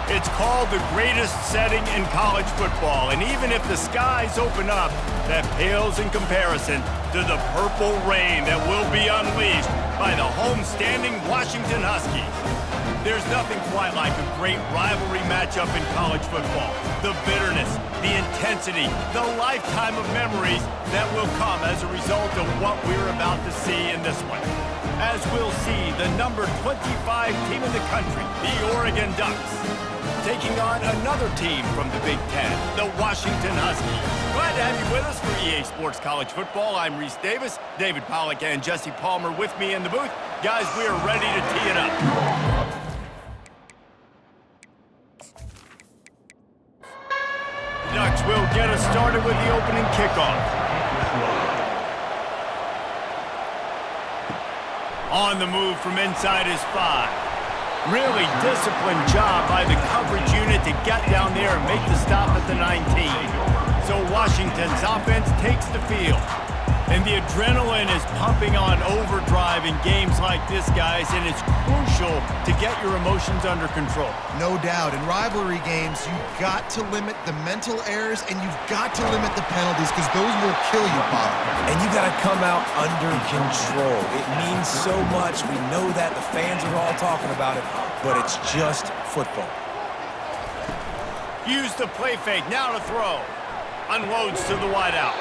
It's called the greatest setting in college football, and even if the skies open up, that pales in comparison to the purple rain that will be unleashed by the homestanding Washington Huskies. There's nothing quite like a great rivalry matchup in college football. The bitterness, the intensity, the lifetime of memories that will come as a result of what we're about to see in this one. As we'll see the number 25 team in the country, the Oregon Ducks, taking on another team from the Big Ten, the Washington Huskies. Glad to have you with us for EA Sports College Football. I'm Reese Davis, David Pollack, and Jesse Palmer with me in the booth. Guys, we are ready to tee it up. Ducks will get us started with the opening kickoff. On the move from inside his 5. Really disciplined job by the coverage unit to get down there and make the stop at the 19. So Washington's offense takes the field. And the adrenaline is pumping on overdrive in games like this, guys, and it's crucial to get your emotions under control. No doubt. In rivalry games, you've got to limit the mental errors and you've got to limit the penalties because those will kill you, Bob. And you got to come out under control. It means so much. We know that. The fans are all talking about it, but it's just football. Use the play fake. Now to throw. Unloads to the wideout.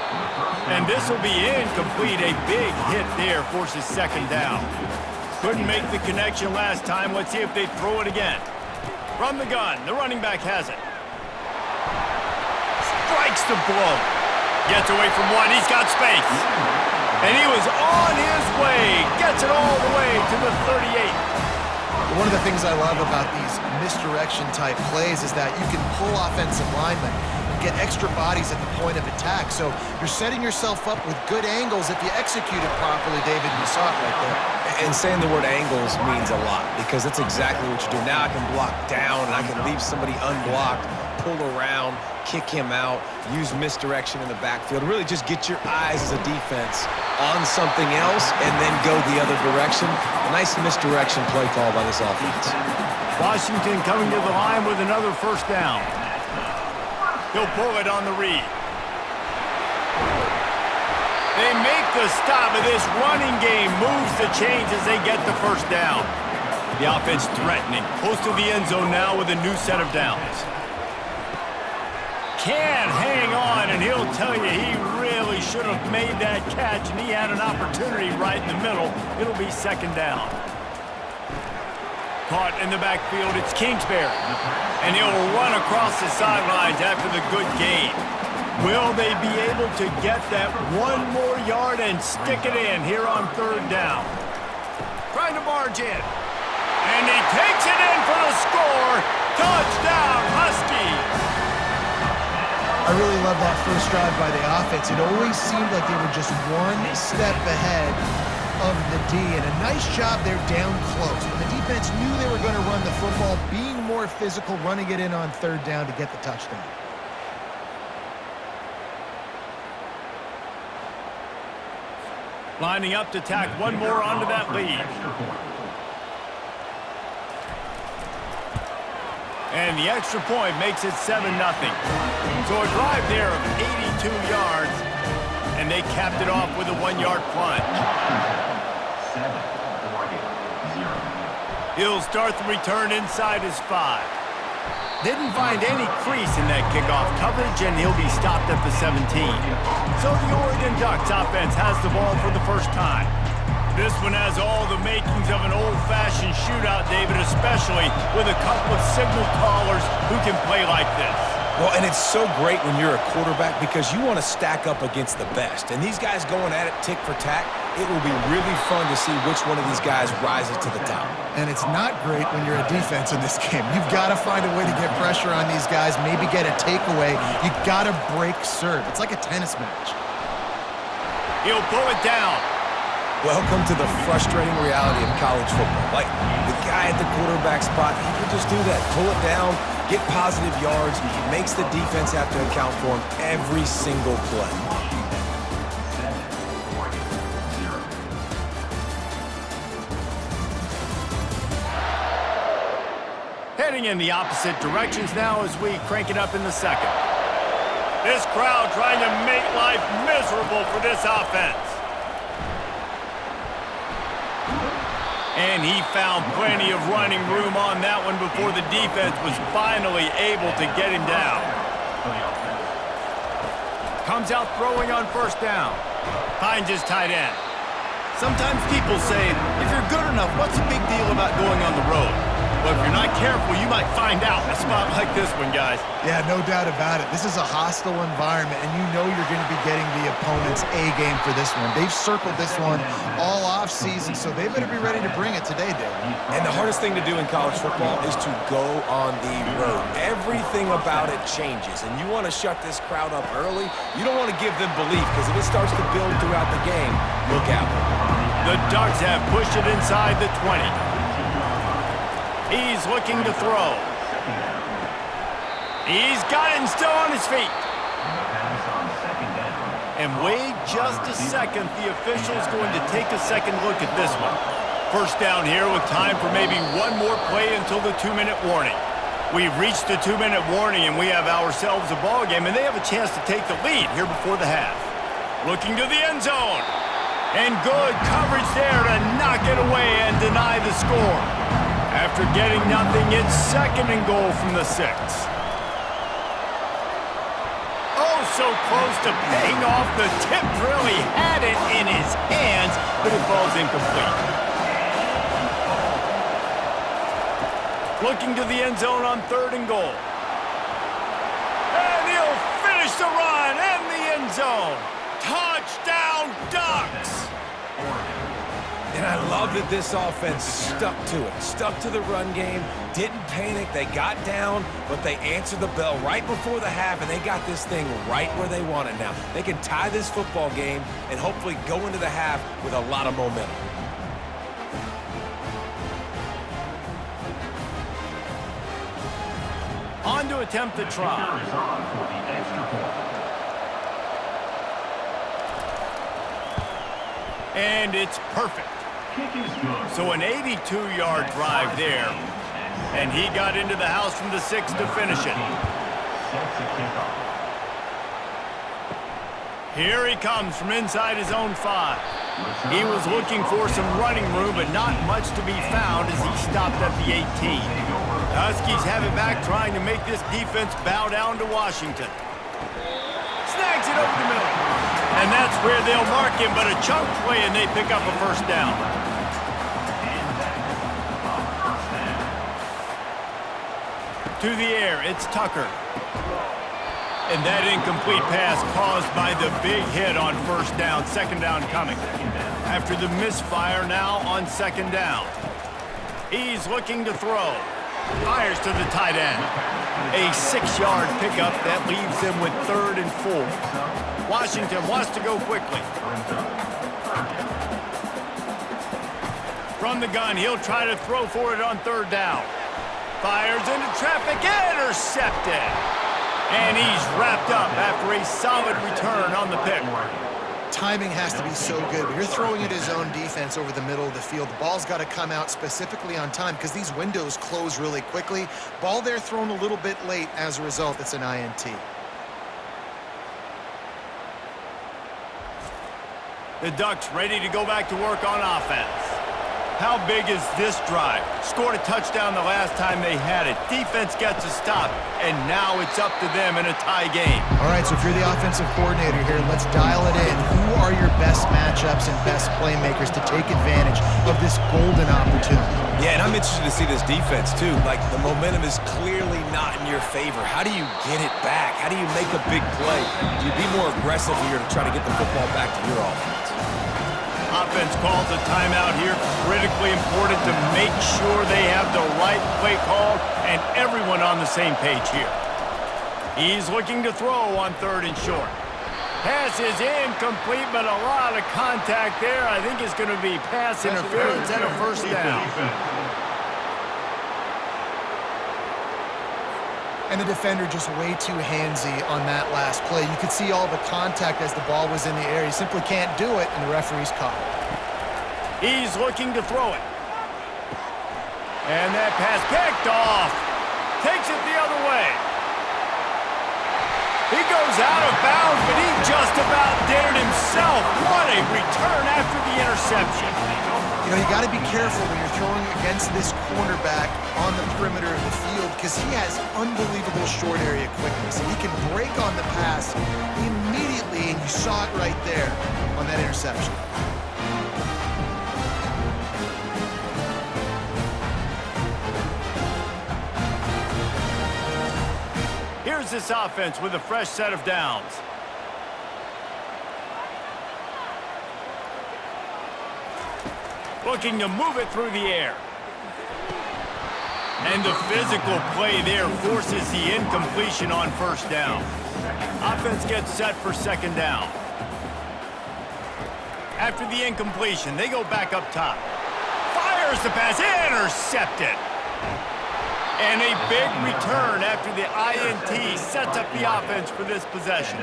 And this will be incomplete. A big hit there forces second down. Couldn't make the connection last time. Let's see if they throw it again. From the gun, the running back has it. Strikes the blow. Gets away from one. He's got space. And he was on his way. Gets it all the way to the 38. One of the things I love about these misdirection-type plays is that you can pull offensive linemen and get extra bodies at the point of attack. So you're setting yourself up with good angles if you execute it properly, David. You saw it right there. And saying the word angles means a lot because that's exactly what you do. Now I can block down and I can leave somebody unblocked, pull around, kick him out, use misdirection in the backfield. Really just get your eyes as a defense on something else and then go the other direction. A nice misdirection play call by this offense. Washington coming to the line with another first down. He'll pull it on the read. They make the stop, and this running game moves the chains as they get the first down. The offense threatening, close to the end zone now with a new set of downs. Can hang on, and he'll tell you he really should have made that catch, and he had an opportunity right in the middle. It'll be second down. Caught in the backfield, it's Kingsbury. And he'll run across the sidelines after the good gain. Will they be able to get that one more yard and stick it in here on third down? Trying to barge in. And he takes it in for the score. Touchdown, Huskies! I really love that first drive by the offense. It always seemed like they were just one step ahead of the D, and a nice job there down close. When the defense knew they were going to run the football, being more physical, running it in on third down to get the touchdown. Lining up to tack one more onto that lead. And the extra point makes it 7-0. So a drive there of 82 yards, and they capped it off with a 1-yard plunge. He'll start the return inside his 5. Didn't find any crease in that kickoff coverage, and he'll be stopped at the 17. So the Oregon Ducks offense has the ball for the first time. This one has all the makings of an old-fashioned shootout, David, especially with a couple of signal callers who can play like this. Well, and it's so great when you're a quarterback because you want to stack up against the best. And these guys going at it tick for tack, it will be really fun to see which one of these guys rises to the top. And it's not great when you're a defense in this game. You've got to find a way to get pressure on these guys, maybe get a takeaway. You've got to break serve. It's like a tennis match. He'll pull it down. Welcome to the frustrating reality of college football. Like, the guy at the quarterback spot, he can just do that. Pull it down, get positive yards, makes the defense have to account for him every single play. heading in the opposite directions now as we crank it up in the second. This crowd trying to make life miserable for this offense. And he found plenty of running room on that one before the defense was finally able to get him down. Comes out throwing on first down. Finds his tight end. Sometimes people say, if you're good enough, what's the big deal about going on the road? Well, if you're not careful, you might find out in a spot like this one, guys. Yeah, no doubt about it. This is a hostile environment, and you know you're going to be getting the opponent's A-game for this one. They've circled this one all off-season, so they better be ready to bring it today, Dave. And the hardest thing to do in college football is to go on the road. Everything about it changes, and you want to shut this crowd up early. You don't want to give them belief, because if it starts to build throughout the game, look out. The Ducks have pushed it inside the 20. He's looking to throw. He's got it and still on his feet. And wait just a second. The official's going to take a second look at this one. First down here with time for maybe one more play until the 2-minute warning. We've reached the 2-minute warning, and we have ourselves a ball game, and they have a chance to take the lead here before the half. Looking to the end zone. And good coverage there to knock it away and deny the score. After getting nothing, it's second and goal from the 6. Oh, so close to paying off. The tip really had it in his hands, but it falls incomplete. Looking to the end zone on 3rd and goal. And he'll finish the run in the end zone. Touchdown, Ducks! And I love that this offense stuck to it, stuck to the run game, didn't panic, they got down, but they answered the bell right before the half, and they got this thing right where they want it now. They can tie this football game and hopefully go into the half with a lot of momentum. On to attempt the try. And it's perfect. So an 82-yard drive there. And he got into the house from the 6 to finish it. Here he comes from inside his own 5. He was looking for some running room, but not much to be found as he stopped at the 18. Huskies have it back, trying to make this defense bow down to Washington. Snags it over the middle. And that's where they'll mark him, but a chunk play, and they pick up a first down. To the air, it's Tucker. And that incomplete pass caused by the big hit on first down. Second down coming. After the misfire, now on second down. He's looking to throw. Fires to the tight end. A 6-yard pickup that leaves him with 3rd and 4. Washington wants to go quickly. From the gun, he'll try to throw for it on 3rd down. Fires into traffic, intercepted. And he's wrapped up after a solid return on the pick. Timing has to be so good, but you're throwing at his own defense over the middle of the field. The ball's got to come out specifically on time because these windows close really quickly. Ball there thrown a little bit late. As a result, it's an INT. The Ducks ready to go back to work on offense. How big is this drive? Scored a touchdown the last time they had it. Defense gets a stop, and now it's up to them in a tie game. All right, so if you're the offensive coordinator here, let's dial it in. Who are your best matchups and best playmakers to take advantage of this golden opportunity? Yeah, and I'm interested to see this defense, too. Like, the momentum is clearly not in your favor. How do you get it back? How do you make a big play? Do you be more aggressive here to try to get the football back to your offense? Offense calls a timeout here. Critically important to make sure they have the right play call and everyone on the same page here. He's looking to throw on 3rd and short. Pass is incomplete, but a lot of contact there. I think it's going to be pass interference and a first down. And the defender just way too handsy on that last play. You could see all the contact as the ball was in the air. He simply can't do it, and the referee's caught it. He's looking to throw it. And that pass picked off. takes it the other way. He goes out of bounds, but he just about did it himself. What a return after the interception. You know, you got to be careful when you're throwing against this cornerback on the perimeter of the field because he has unbelievable short area quickness, and he can break on the pass immediately, and you saw it right there on that interception. Here's this offense with a fresh set of downs. Looking to move it through the air. And the physical play there forces the incompletion on first down. Offense gets set for second down. After the incompletion, they go back up top. Fires the pass, intercepted. And a big return after the INT sets up the offense for this possession.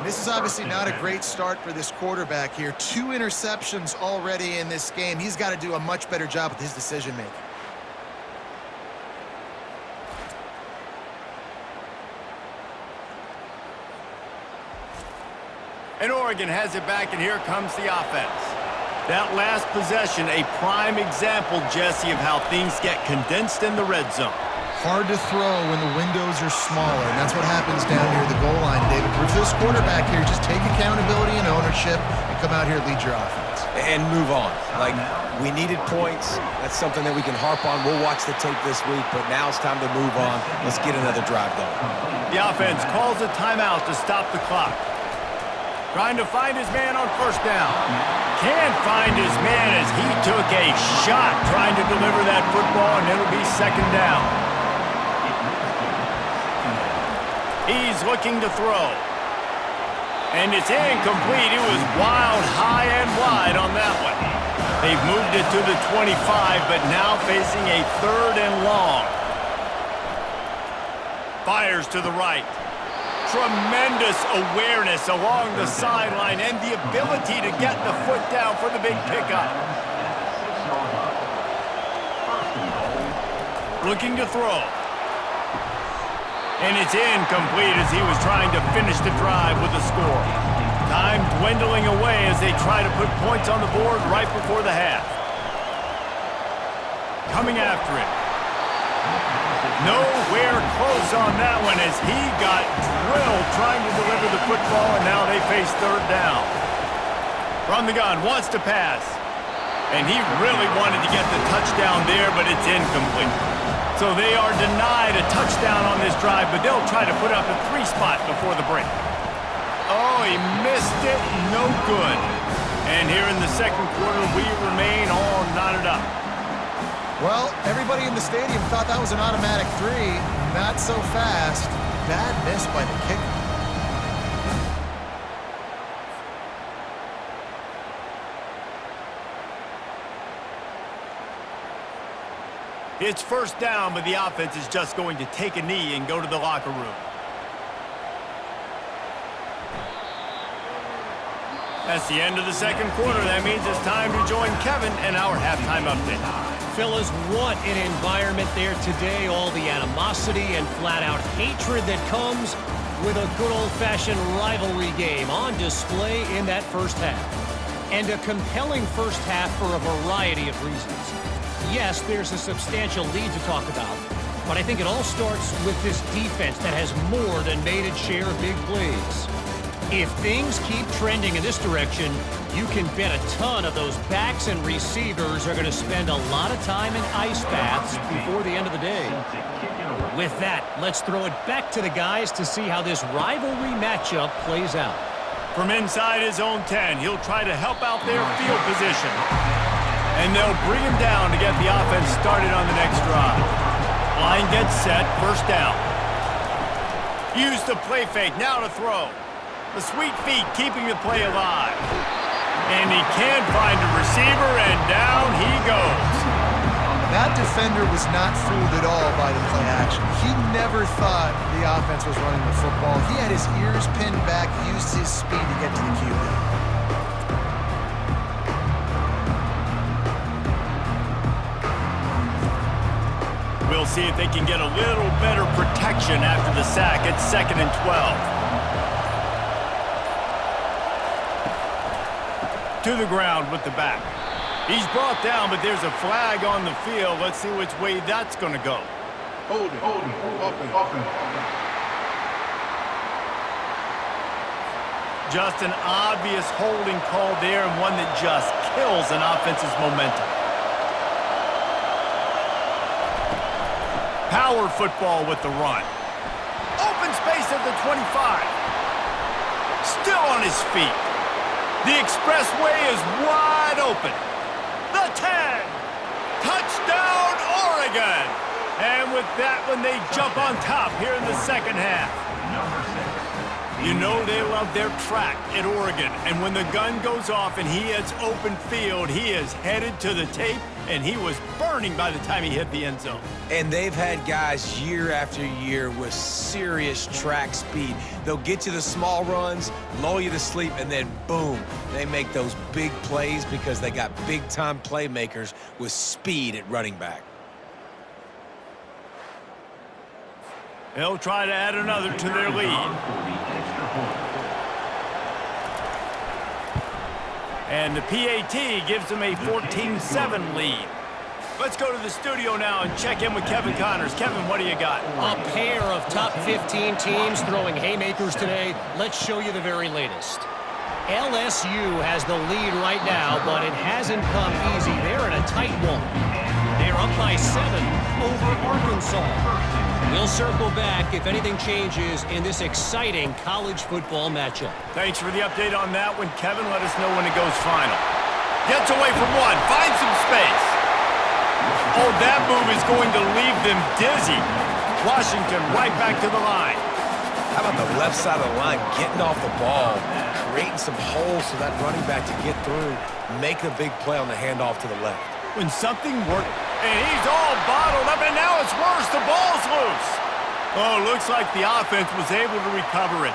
This is obviously not a great start for this quarterback here. 2 interceptions already in this game. He's got to do a much better job with his decision-making. And Oregon has it back, and here comes the offense. That last possession, a prime example, Jesse, of how things get condensed in the red zone. Hard to throw when the windows are smaller, and that's what happens down near the goal line, David. For this quarterback here, just take accountability and ownership and come out here and lead your offense. And move on. Like, we needed points. That's something that we can harp on. We'll watch the tape this week, but now it's time to move on. Let's get another drive going. The offense calls a timeout to stop the clock. Trying to find his man on first down. Can't find his man as he took a shot trying to deliver that football, and it'll be second down. He's looking to throw. And it's incomplete. It was wild, high and wide on that one. They've moved it to the 25, but now facing a third and long. Fires to the right. Tremendous awareness along the sideline and the ability to get the foot down for the big pickup. Looking to throw. And it's incomplete as he was trying to finish the drive with a score. Time dwindling away as they try to put points on the board right before the half. Coming after it. Nowhere close on that one as he got drilled trying to deliver the football, and now they face third down. From the gun, wants to pass. And he really wanted to get the touchdown there, but it's incomplete. So they are denied a touchdown on this drive, but they'll try to put up a 3-spot before the break. Oh, he missed it. No good. And here in the second quarter, we remain all knotted up. Well, everybody in the stadium thought that was an automatic 3. Not so fast. Bad miss by the kicker. It's first down, but the offense is just going to take a knee and go to the locker room. That's the end of the second quarter. That means it's time to join Kevin and our halftime update. Fellas, what an environment there today. All the animosity and flat-out hatred that comes with a good old-fashioned rivalry game on display in that first half. And a compelling first half for a variety of reasons. Yes, there's a substantial lead to talk about, but I think it all starts with this defense that has more than made its share of big plays. If things keep trending in this direction, you can bet a ton of those backs and receivers are going to spend a lot of time in ice baths before the end of the day. With that, let's throw it back to the guys to see how this rivalry matchup plays out. From inside his own 10, he'll try to help out their field position. And they'll bring him down to get the offense started on the next drive. Line gets set, first down. Use the play fake, now to throw. The sweet feet keeping the play alive. And he can't find a receiver, and down he goes. That defender was not fooled at all by the play action. He never thought the offense was running the football. He had his ears pinned back, used his speed to get to the QB. We'll They'll see if they can get a little better protection after the sack. It's 2nd and 12. To the ground with the back. He's brought down, but there's a flag on the field. Let's see which way that's going to go. Hold it. Offense. Just an obvious holding call there, and one that just kills an offense's momentum. Power football with the run. Open space at the 25. Still on his feet. The expressway is wide open. The 10. Touchdown, Oregon. And with that one, they jump on top here in the second half. You know they love their track at Oregon. And when the gun goes off and he hits open field, he is headed to the tape, and he was burning by the time he hit the end zone. And they've had guys year after year with serious track speed. They'll get you the small runs, lull you to sleep, and then boom, they make those big plays because they got big-time playmakers with speed at running back. They'll try to add another to their lead. And the PAT gives them a 14-7 lead. Let's go to the studio now and check in with Kevin Connors. Kevin, what do you got? A pair of top 15 teams throwing haymakers today. Let's show you the very latest. LSU has the lead right now, but it hasn't come easy. They're in a tight one. They're up by 7 over Arkansas. We'll circle back if anything changes in this exciting college football matchup. Thanks for the update on that one, Kevin. Let us know when it goes final. Gets away from one. Finds some space. Oh, that move is going to leave them dizzy. Washington right back to the line. How about the left side of the line getting off the ball, creating some holes for that running back to get through, make a big play on the handoff to the left. When something works, and he's all bottled up, and now it's worse. The ball's loose. Oh, looks like the offense was able to recover it.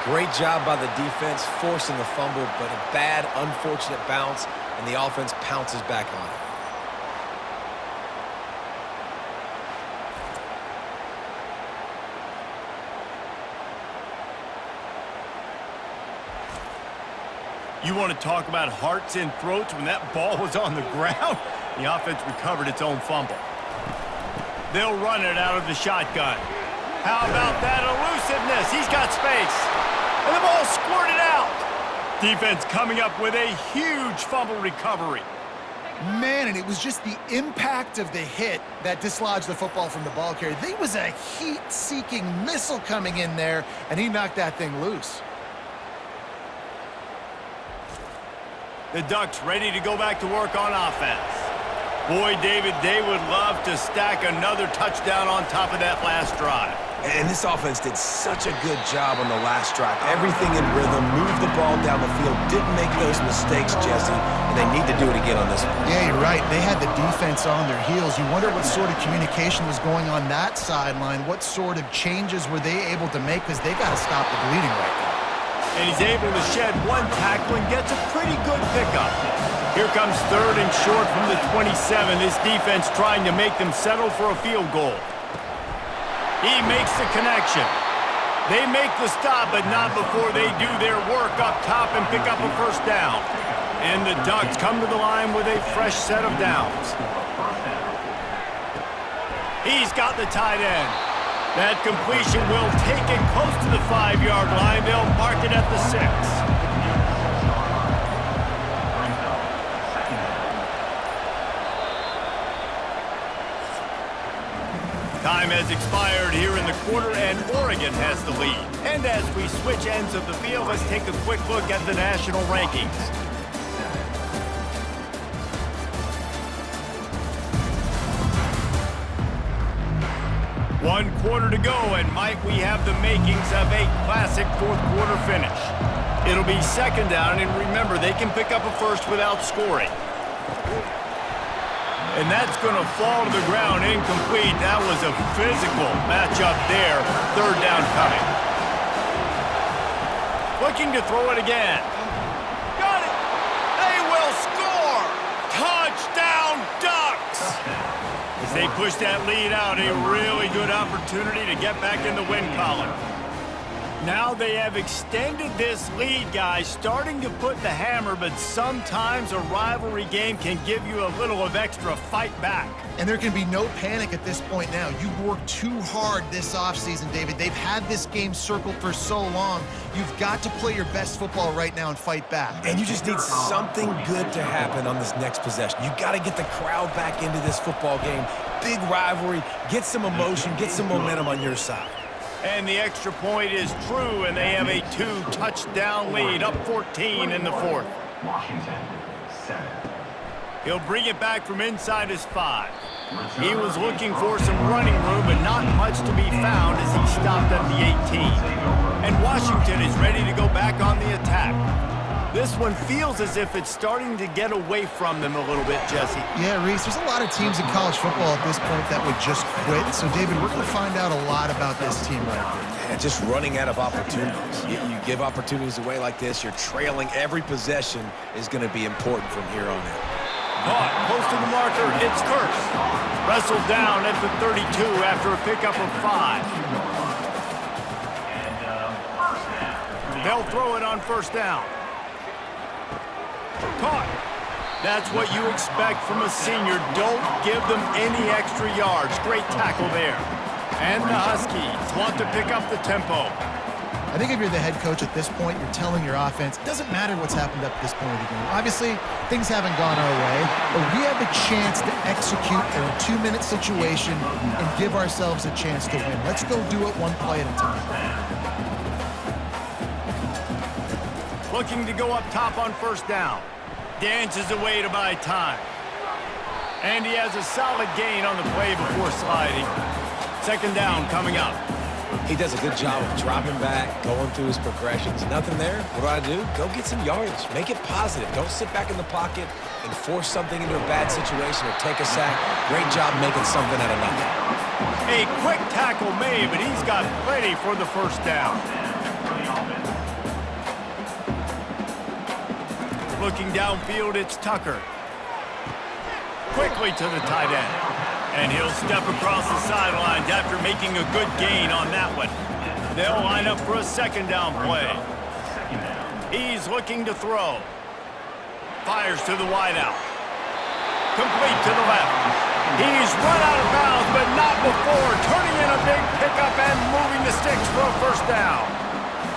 Great job by the defense forcing the fumble, but a bad, unfortunate bounce, and the offense pounces back on it. You want to talk about hearts and throats when that ball was on the ground? The offense recovered its own fumble. They'll run it out of the shotgun. How about that elusiveness? He's got space. And the ball squirted out. Defense coming up with a huge fumble recovery. Man, and it was just the impact of the hit that dislodged the football from the ball carrier. There was a heat-seeking missile coming in there, and he knocked that thing loose. The Ducks ready to go back to work on offense. Boy, David, they would love to stack another touchdown on top of that last drive. And this offense did such a good job on the last drive. Everything in rhythm, moved the ball down the field, didn't make those mistakes, Jesse, and they need to do it again on this one. Yeah, you're right. They had the defense on their heels. You wonder what sort of communication was going on that sideline. What sort of changes were they able to make, because they got to stop the bleeding right now. And he's able to shed one tackle and gets a pretty good pickup. Here comes 3rd and short from the 27. This defense trying to make them settle for a field goal. He makes the connection. They make the stop, but not before they do their work up top and pick up a first down. And the Ducks come to the line with a fresh set of downs. He's got the tight end. That completion will take it close to the 5-yard line. They'll mark it at the 6. Time has expired here in the quarter, and Oregon has the lead. And as we switch ends of the field, let's take a quick look at the national rankings. One quarter to go, and might we have the makings of a classic fourth-quarter finish. It'll be 2nd down, and remember, they can pick up a first without scoring. And that's going to fall to the ground incomplete. That was a physical matchup there. 3rd down coming. Looking to throw it again. Got it! They will score! Touchdown, Ducks! The As they push that lead out, a really good opportunity to get back in the win column. Now they have extended this lead, guys, starting to put the hammer, but sometimes a rivalry game can give you a little of extra fight back. And there can be no panic at this point now. You've worked too hard this offseason, David. They've had this game circled for so long. You've got to play your best football right now and fight back. And you just need something good to happen on this next possession. You got to get the crowd back into this football game. Big rivalry, get some emotion, get some momentum on your side. And the extra point is true, and they have a 2-touchdown lead, up 14 in the fourth. Washington, 7. He'll bring it back from inside his 5. He was looking for some running room, but not much to be found as he stopped at the 18. And Washington is ready to go back on the attack. This one feels as if it's starting to get away from them a little bit, Jesse. Yeah, Reese, there's a lot of teams in college football at this point that would just quit. So, David, we're going to find out a lot about this team right here. Yeah, just running out of opportunities. You give opportunities away like this, you're trailing. Every possession is going to be important from here on in. Caught, close to the marker, it's Kurtz. Wrestled down at the 32 after a pickup of 5. They'll throw it on first down. Caught. That's what you expect from a senior. Don't give them any extra yards. Great tackle there. And the Huskies want to pick up the tempo. I think if you're the head coach at this point, you're telling your offense, it doesn't matter what's happened up to this point of the game. Obviously, things haven't gone our way, but we have a chance to execute in a 2-minute situation and give ourselves a chance to win. Let's go do it one play at a time. Looking to go up top on first down. Dances away to buy time. And he has a solid gain on the play before sliding. Second down coming up. He does a good job of dropping back, going through his progressions. Nothing there. What do? Go get some yardage. Make it positive. Don't sit back in the pocket and force something into a bad situation or take a sack. Great job making something out of nothing. A quick tackle made, but he's got plenty for the first down. Looking downfield, it's Tucker. Quickly to the tight end. And he'll step across the sidelines after making a good gain on that one. They'll line up for a second down play. He's looking to throw. Fires to the wideout. Complete to the left. He's run out of bounds, but not before. Turning in a big pickup and moving the sticks for a first down.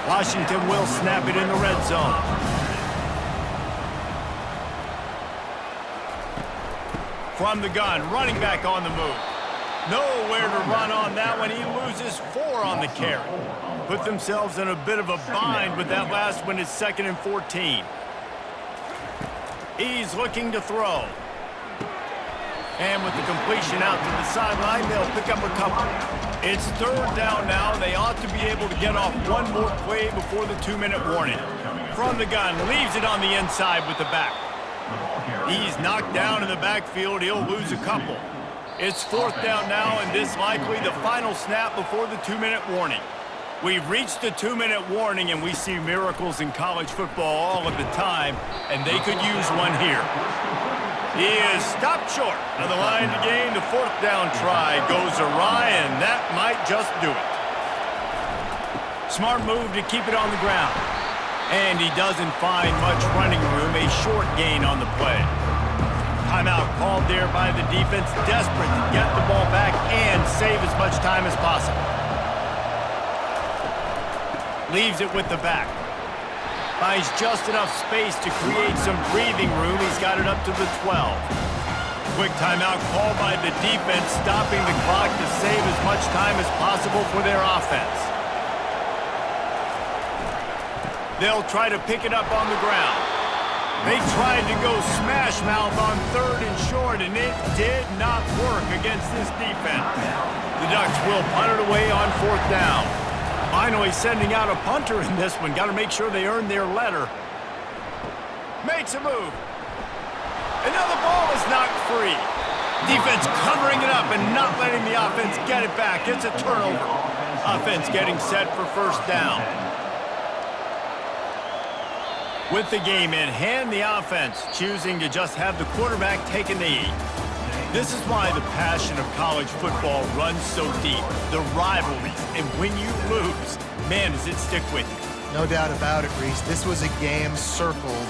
Washington will snap it in the red zone. From the gun, running back on the move. Nowhere to run on that one. He loses 4 on the carry. Put themselves in a bit of a bind, but that last one is 2nd and 14. He's looking to throw. And with the completion out to the sideline, they'll pick up a couple. It's third down now. They ought to be able to get off one more play before the 2-minute warning. From the gun, leaves it on the inside with the back. He's knocked down in the backfield. He'll lose a couple. It's fourth down now, and this likely the final snap before the 2-minute warning. We've reached the 2-minute warning, and we see miracles in college football all of the time, and they could use one here. He is stopped short of the line to gain. The fourth down try goes awry, and that might just do it. Smart move to keep it on the ground. And he doesn't find much running room, a short gain on the play. Timeout called there by the defense, desperate to get the ball back and save as much time as possible. Leaves it with the back. Finds just enough space to create some breathing room. He's got it up to the 12. Quick timeout called by the defense, stopping the clock to save as much time as possible for their offense. They'll try to pick it up on the ground. They tried to go smash mouth on 3rd and short, and it did not work against this defense. The Ducks will punt it away on 4th down. Finally sending out a punter in this one. Got to make sure they earn their letter. Makes a move. And now the ball is knocked free. Defense covering it up and not letting the offense get it back. It's a turnover. Offense getting set for first down. With the game in hand, the offense choosing to just have the quarterback take a knee. This is why the passion of college football runs so deep. The rivalries, and when you lose, man, does it stick with you. No doubt about it, Reese. This was a game circled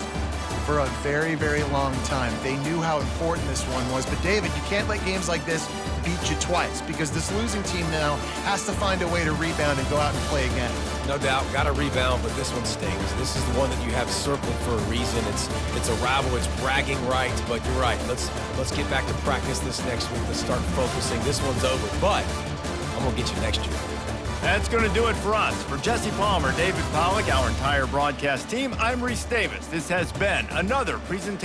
for a very, very long time. They knew how important this one was. But, David, you can't let games like this beat you twice because this losing team now has to find a way to rebound and go out and play again. No doubt, got to rebound, but this one stings. This is the one that you have circled for a reason. It's a rival, it's bragging rights, but you're right. Let's get back to practice this next week. Let's start focusing. This one's over, but I'm going to get you next year. That's going to do it for us. For Jesse Palmer, David Pollack, our entire broadcast team, I'm Reese Davis. This has been another presentation